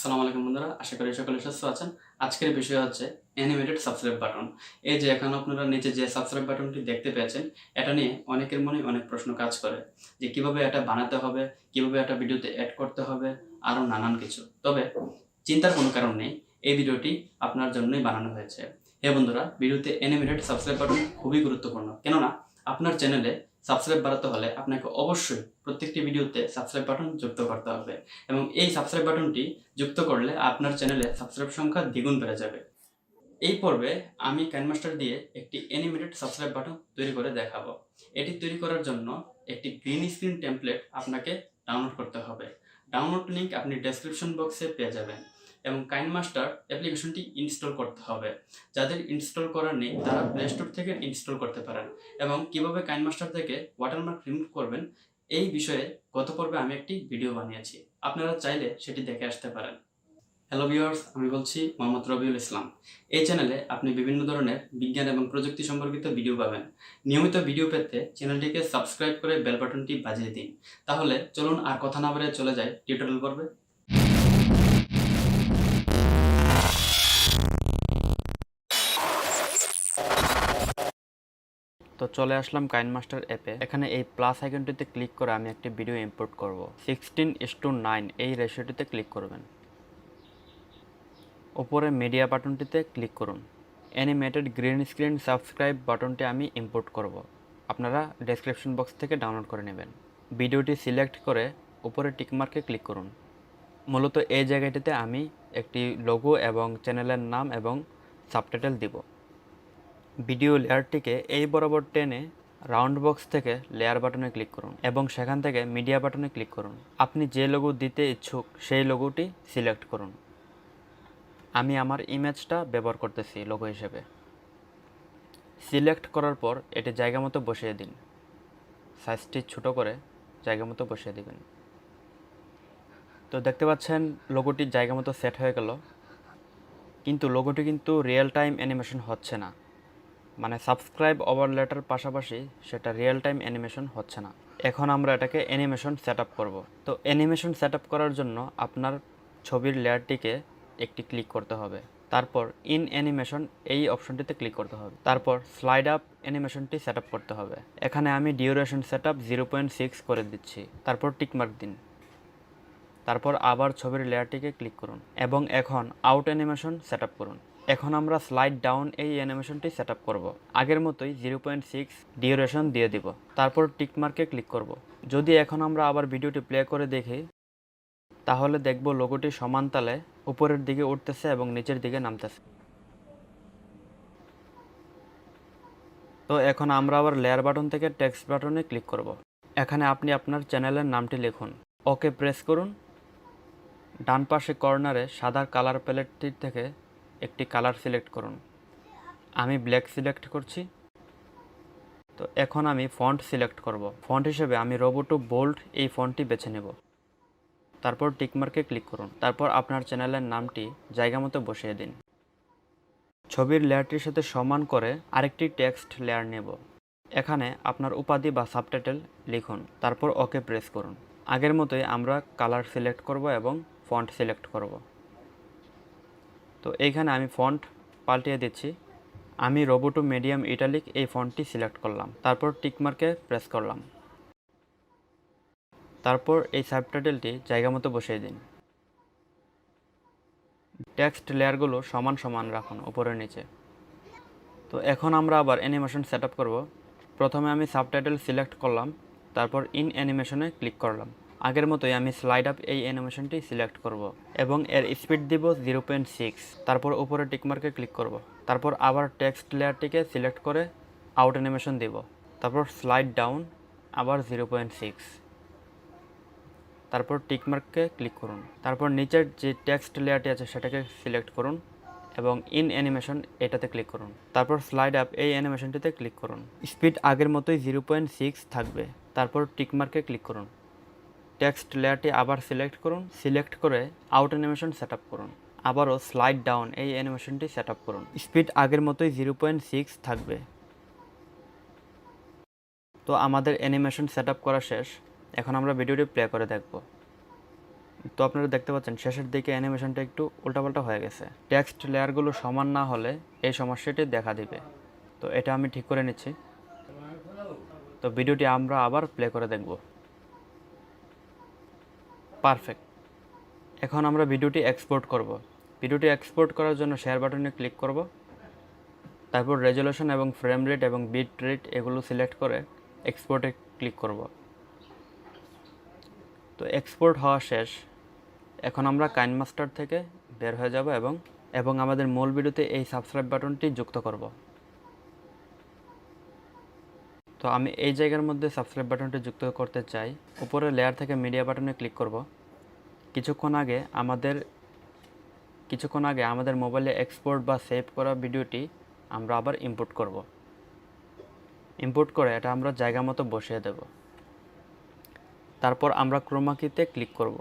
আসসালামু আলাইকুম বন্ধুরা, আশা করি সকলে সুস্থ আছেন। আজকের বিষয় হচ্ছে অ্যানিমেটেড সাবস্ক্রাইব বাটন। এই যে এখন আপনারা নিচে যে সাবস্ক্রাইব বাটনটি দেখতে পেয়েছেন, এটা নিয়ে অনেকের মনে অনেক প্রশ্ন কাজ করে যে কিভাবে এটা বানাতে হবে, কিভাবে এটা ভিডিওতে অ্যাড করতে হবে, আরও নানান কিছু। তবে চিন্তার কোনো কারণ নেই, এই ভিডিওটি আপনার জন্যই বানানো হয়েছে। হ্যাঁ বন্ধুরা, ভিডিওতে অ্যানিমেটেড সাবস্ক্রাইব বাটন খুবই গুরুত্বপূর্ণ, কেননা আপনার চ্যানেলে সাবস্ক্রাইব বাড়াতে হলে আপনাকে অবশ্যই প্রত্যেকটি ভিডিওতে সাবস্ক্রাইব বাটন যুক্ত করতে হবে, এবং এই সাবস্ক্রাইব বাটনটি যুক্ত করলে আপনার চ্যানেলে সাবস্ক্রাইব সংখ্যা দ্বিগুণ বেড়ে যাবে। এই পর্বে আমি কাইনমাস্টার দিয়ে একটি অ্যানিমেটেড সাবস্ক্রাইব বাটন তৈরি করে দেখাবো। এটি তৈরি করার জন্য একটি গ্রিন স্ক্রিন টেমপ্লেট আপনাকে ডাউনলোড করতে হবে। ডাউনলোড লিঙ্ক আপনি ডেসক্রিপশন বক্সে পেয়ে যাবেন, এবং কাইনমাস্টার অ্যাপ্লিকেশনটি ইনস্টল করতে হবে। যাদের ইনস্টল করা নেই তারা প্লে স্টোর থেকে ইনস্টল করতে পারেন। এবং কিভাবে কাইনমাস্টার থেকে ওয়াটারমার্ক রিমুভ করবেন এই বিষয়ে গত পর্বে আমি একটি ভিডিও বানিয়েছি, আপনারা চাইলে সেটি দেখে আসতে পারেন। হ্যালো ভিউয়ার্স, আমি বলছি মোহাম্মদ রবিউল ইসলাম। এই চ্যানেলে আপনি বিভিন্ন ধরনের বিজ্ঞান এবং প্রযুক্তি সম্পর্কিত ভিডিও পাবেন। নিয়মিত ভিডিও পেতে চ্যানেলটিকে সাবস্ক্রাইব করে বেল বাটনটি বাজিয়ে দিন। তাহলে চলুন আর কথা না বলে চলে যাই টিউটোরিয়াল পর্বে। তো চলে আসলাম কাইনমাস্টার অ্যাপে। এখানে এই প্লাস আইকনটিতে ক্লিক করে আমি একটি ভিডিও ইম্পোর্ট করব। 16:9 এই রেশিওটিতে ক্লিক করবেন। উপরে মিডিয়া বাটনটিতে ক্লিক করুন। অ্যানিমেটেড গ্রিন স্ক্রিন সাবস্ক্রাইব বাটনটি আমি ইম্পোর্ট করব। আপনারা ডেসক্রিপশন বক্স থেকে ডাউনলোড করে নেবেন। ভিডিওটি সিলেক্ট করে উপরে টিকমার্কে ক্লিক করুন। মূলত এই জায়গাটিতে আমি একটি লোগো এবং চ্যানেলের নাম এবং সাবটাইটেল দিব। ভিডিও লেয়ারটিকে এই বরাবর টেনে রাউন্ড বক্স থেকে লেয়ার বাটনে ক্লিক করুন এবং সেখান থেকে মিডিয়া বাটনে ক্লিক করুন। আপনি যে লোগো দিতে ইচ্ছুক সেই লোগোটি সিলেক্ট করুন। আমি আমার ইমেজটা ব্যবহার করতেছি লোগো হিসেবে। সিলেক্ট করার পর এটি জায়গা মতো বসিয়ে দিন। সাইজটি ছোটো করে জায়গা মতো বসিয়ে দিবেন। তো দেখতে পাচ্ছেন লোগোটি জায়গা মতো সেট হয়ে গেল, কিন্তু লোগোটি কিন্তু রিয়েল টাইম অ্যানিমেশন হচ্ছে না। মানে সাবস্ক্রাইব ওভারলেটার পাশাপাশি সেটা রিয়েল টাইম অ্যানিমেশন হচ্ছে না। এখন আমরা এটাকে অ্যানিমেশন সেট আপ করবো। তো অ্যানিমেশন সেট আপ করার জন্য আপনার ছবির লেয়ারটিকে একটি ক্লিক করতে হবে। তারপর ইন অ্যানিমেশন এই অপশনটিতে ক্লিক করতে হবে। তারপর স্লাইড আপ অ্যানিমেশনটি সেট আপ করতে হবে। এখানে আমি ডিউরেশন সেট আপ 0.6 করে দিচ্ছি। তারপর টিকমার্ক দিন। তারপর আবার ছবির লেয়ারটিকে ক্লিক করুন এবং এখন আউট অ্যানিমেশন সেট আপ করুন। এখন আমরা স্লাইড ডাউন এই অ্যানিমেশনটি সেট আপ করবো। আগের মতোই 0.6 ডিউরেশন দিয়ে দিব। তারপর টিকমার্কে ক্লিক করব। যদি এখন আমরা আবার ভিডিওটি প্লে করে দেখি তাহলে দেখব লোগোটি সমান তালে উপরের দিকে উঠতেছে এবং নিচের দিকে নামতেছে। তো এখন আমরা আবার লেয়ার বাটন থেকে টেক্সট বাটনে ক্লিক করব। এখানে আপনি আপনার চ্যানেলের নামটি লিখুন। ওকে প্রেস করুন। ডান পাশে কর্নারে সাদা কালার প্যালেটটি থেকে একটি কালার সিলেক্ট করুন। আমি ব্ল্যাক সিলেক্ট করছি। তো এখন আমি ফন্ট সিলেক্ট করব। ফন্ট হিসেবে আমি রোবোটো বোল্ড এই ফন্টটি বেছে নেব। তারপর টিকমার্কে ক্লিক করুন। তারপর আপনার চ্যানেলের নামটি জায়গা মতো বসিয়ে দিন। ছবির লেয়ারটির সাথে সমান করে আরেকটি টেক্সট লেয়ার নেব। এখানে আপনার উপাধি বা সাবটাইটেল লিখুন। তারপর ওকে প্রেস করুন। আগের মতোই আমরা কালার সিলেক্ট করব এবং ফন্ট সিলেক্ট করব। তো এইখানে আমি ফন্ট পাল্টিয়ে দিচ্ছি। আমি রোবোটো মিডিয়াম ইটালিক এই ফন্টটি সিলেক্ট করলাম। তারপর টিকমার্কে প্রেস করলাম। তারপর এই সাবটাইটেলটি জায়গা মতো বসিয়ে দিন। টেক্সট লেয়ারগুলো সমান সমান রাখুন উপরে নিচে। তো এখন আমরা আবার অ্যানিমেশন সেট আপ করব। প্রথমে আমি সাবটাইটেল সিলেক্ট করলাম, তারপর ইন অ্যানিমেশনে ক্লিক করলাম। আগের মতোই আমি স্লাইড আপ এই অ্যানিমেশনটি সিলেক্ট করব এবং এর স্পিড দিব 0.6। তারপর উপরে টিকমার্কে ক্লিক করব। তারপর আবার টেক্সট লেয়ারটিকে সিলেক্ট করে আউট অ্যানিমেশন দিব। তারপর স্লাইড ডাউন আবার 0.6। তারপর টিকমার্ককে ক্লিক করুন। তারপর নিচের যে টেক্সট লেয়ারটি আছে সেটাকে সিলেক্ট করুন এবং ইন অ্যানিমেশন এটাতে ক্লিক করুন। তারপর স্লাইড আপ এই অ্যানিমেশনটিতে ক্লিক করুন। স্পিড আগের মতোই 0.6 থাকবে। তারপর টিকমার্কে ক্লিক করুন। টেক্সট লেয়ারটি আবার সিলেক্ট করুন। সিলেক্ট করে আউট অ্যানিমেশন সেট আপ করুন। আবারও স্লাইড ডাউন এই অ্যানিমেশনটি সেট আপ করুন। স্পিড আগের মতোই 0.6 থাকবে। তো আমাদের অ্যানিমেশন সেট আপ করা শেষ। এখন আমরা ভিডিওটি প্লে করে দেখব। তো আপনারা দেখতে পাচ্ছেন শেষের দিকে অ্যানিমেশনটা একটু উল্টাপাল্টা হয়ে গেছে। টেক্সট লেয়ারগুলো সমান না হলে এই সমস্যাটি দেখা দিবে। তো এটা আমি ঠিক করে নিচ্ছি। তো ভিডিওটি আমরা আবার প্লে করে দেখব। পারফেক্ট। এখন আমরা ভিডিওটি এক্সপোর্ট করব। ভিডিওটি এক্সপোর্ট করার জন্য শেয়ার বাটনে ক্লিক করব। তারপর রেজোলিউশন এবং ফ্রেম রেট এবং বিট রেট এগুলো সিলেক্ট করে এক্সপোর্টে ক্লিক করব। তো এক্সপোর্ট হওয়া শেষ। এখন আমরা কাইনমাস্টার থেকে বের হয়ে যাব এবং আমাদের মূল ভিডিওতে এই সাবস্ক্রাইব বাটনটি যুক্ত করব। তো আমি এই জায়গার মধ্যে সাবস্ক্রাইব বাটনটি যুক্ত করতে চাই। উপরে লেয়ার থেকে মিডিয়া বাটনে ক্লিক করব। কিছুক্ষণ আগে আমাদের মোবাইলে এক্সপোর্ট বা সেভ করা ভিডিওটি আমরা আবার ইম্পোর্ট করব। ইম্পোর্ট করে এটা আমরা জায়গা মতো বসিয়ে দেব। তারপর আমরা ক্রোমা কিতে ক্লিক করব।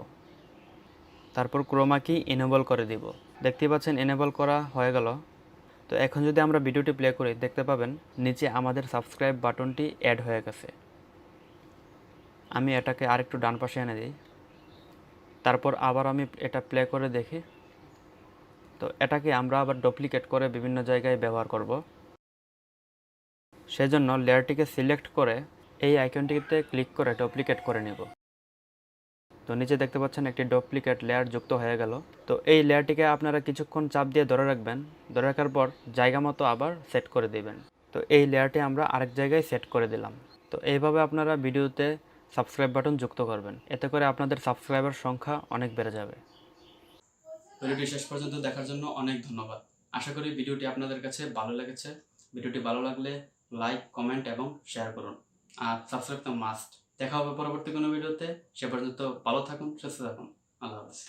তারপর ক্রোমা কি এনেবল করে দিব। দেখতে পাচ্ছেন এনেবল করা হয়ে গেল। তো এখন যদি আমরা ভিডিওটি প্লে করি দেখতে পাবেন নিচে আমাদের সাবস্ক্রাইব বাটনটি অ্যাড হয়ে গেছে। আমি এটাকে আরেকটু ডান পাশে এনে দিই। তারপর আবার আমি এটা প্লে করে দেখি। তো এটাকে আমরা আবার ডুপ্লিকেট করে বিভিন্ন জায়গায় ব্যবহার করব। সেজন্য লেয়ারটিকে সিলেক্ট করে এই আইকনটিতে ক্লিক করে ডুপ্লিকেট করে নেব। তো নিচে দেখতে পাচ্ছেন একটি ডুপ্লিকেট লেয়ার যুক্ত হয়ে গেল। তো এই লেয়ারটিকে আপনারা কিছুক্ষণ চাপ দিয়ে ধরে রাখবেন। ধরে রাখার পর জায়গা মতো আবার সেট করে দিবেন। তো এই লেয়ারটি আমরা আরেক জায়গায় সেট করে দিলাম। তো এইভাবে আপনারা ভিডিওতে সাবস্ক্রাইব বাটন যুক্ত করবেন। এতে করে আপনাদের সাবস্ক্রাইবার সংখ্যা অনেক বেড়ে যাবে। ভিডিওটি শেষ পর্যন্ত দেখার জন্য অনেক ধন্যবাদ। আশা করি ভিডিওটি আপনাদের কাছে ভালো লেগেছে। ভিডিওটি ভালো লাগলে লাইক, কমেন্ট এবং শেয়ার করুন। আর সাবস্ক্রাইব তো মাস্ট। দেখা হবে পরবর্তী কোনো ভিডিওতে। সে পর্যন্ত ভালো থাকুন, সুস্থ থাকুন। আল্লাহ হাফেজ।